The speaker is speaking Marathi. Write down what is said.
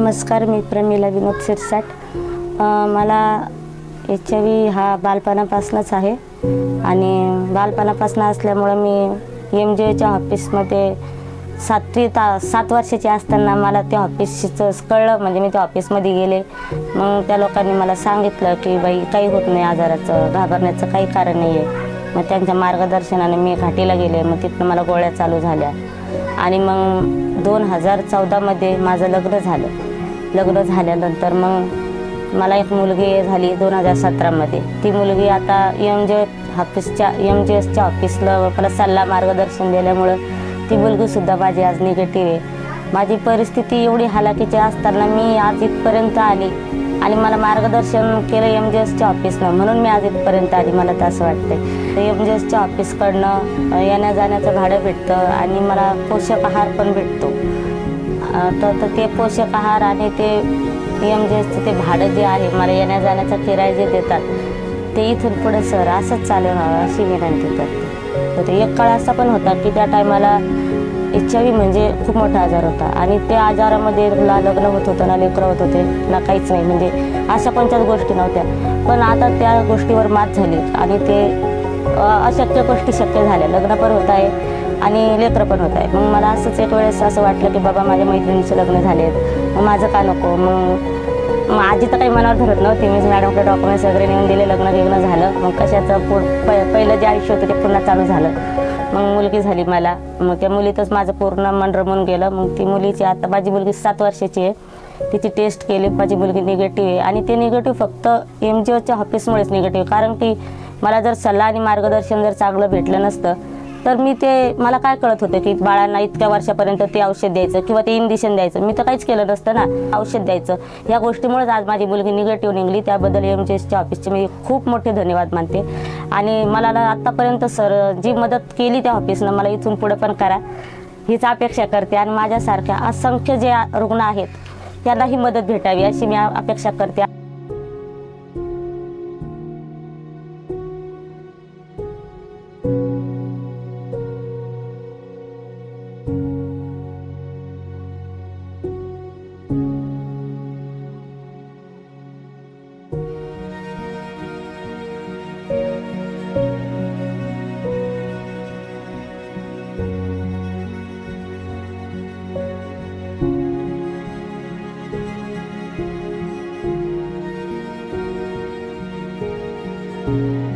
नमस्कार, मी प्रमिला विनोद शिरसाट। मला HIV हा बालपणापासूनच आहे आणि बालपणापासून असल्यामुळे मी MJच्या ऑफिसमध्ये 7 वर्षाची असताना मला त्या ऑफिसचं कळलं। म्हणजे मी त्या ऑफिसमध्ये गेले, मग त्या लोकांनी मला सांगितलं की बाई काही होत नाही, आजाराचं घाबरण्याचं काही कारण नाही आहे। मग त्यांच्या मार्गदर्शनाने मी घाटीला गेले, मग तिथून मला गोळ्या चालू झाल्या आणि मग 2014 मध्ये माझं लग्न झालं। लग्न झाल्यानंतर मग मला एक मुलगी झाली 2017 मध्ये। ती मुलगी आता MJSच्या ऑफिसला मला सल्ला मार्गदर्शन दिल्यामुळे ती मुलगी सुद्धा माझी आज निगेटिव्ह आहे। माझी परिस्थिती एवढी हालाकीची असताना मी आज इथपर्यंत आली आणि मला मार्गदर्शन केलं MJSच्या ऑफिसनं, म्हणून मी आज इथपर्यंत आली। मला तर असं वाटतंय MJSच्या ऑफिसकडनं येण्या जाण्याचं भाडं भेटतं आणि मला पोषक आहार पण भेटतो। तर ते पोषक आहार आणि ते MJSचं ते भाडं जे आहे, मला येण्या जाण्याचा किराया जे देतात, ते इथून पुढे सर असंच चालू व्हावं अशी विनंती करते। तर एक काळ असा पण होता की त्या टायमाला HIV म्हणजे खूप मोठा आजार होता आणि त्या आजारामध्ये ना लग्न होत होतं, ना लेकरं होत होते, ना काहीच नाही, म्हणजे अशा कोणत्याच गोष्टी नव्हत्या। पण आता त्या गोष्टीवर मात झाली आणि ते अशक्य गोष्टी शक्य झाल्या। लग्न पण होत आहे आणि लेकरं पण होत आहे। मग मला असंच एक वेळेस असं वाटलं की बाबा माझ्या मैत्रिणीचे लग्न झालेत, मग माझं का नको। मग आजी तर काही मनावर धरत नव्हती। मी मॅडमकडे डॉक्युमेंट्स वगैरे नेऊन दिले, लग्न झालं। मग कशाचं पहिलं जे आयुष्य होतं ते पुन्हा चालू झालं। मग मुलगी झाली मला, मग त्या मुलीतच माझं पूर्ण मन रमून गेलं। मग ती मुलीची आता माझी मुलगी 7 वर्षाची आहे, तिची टेस्ट केली, माझी मुलगी निगेटिव्ह आहे आणि ते निगेटिव्ह फक्त MJच्या ऑफिसमुळेच निगेटिव्ह। कारण की मला जर सल्ला आणि मार्गदर्शन जर चांगलं भेटलं नसतं तर मला काय कळत होतं की बाळांना इतक्या वर्षापर्यंत ते औषध द्यायचं किंवा ते इंजेक्शन द्यायचं, मी तर काहीच केलं नसतं ना। औषध द्यायचं या गोष्टीमुळेच आज माझी मुलगी निगेटिव्ह निघाली। त्याबद्दल MJSच्या ऑफिसचे मी खूप मोठे धन्यवाद मानते आणि मला आतापर्यंत सर जी मदत केली त्या ऑफिसनं, मला इथून पुढे पण करा हीच अपेक्षा करते आणि माझ्यासारख्या असंख्य जे रुग्ण आहेत त्यांनाही मदत भेटावी अशी मी अपेक्षा करते। you.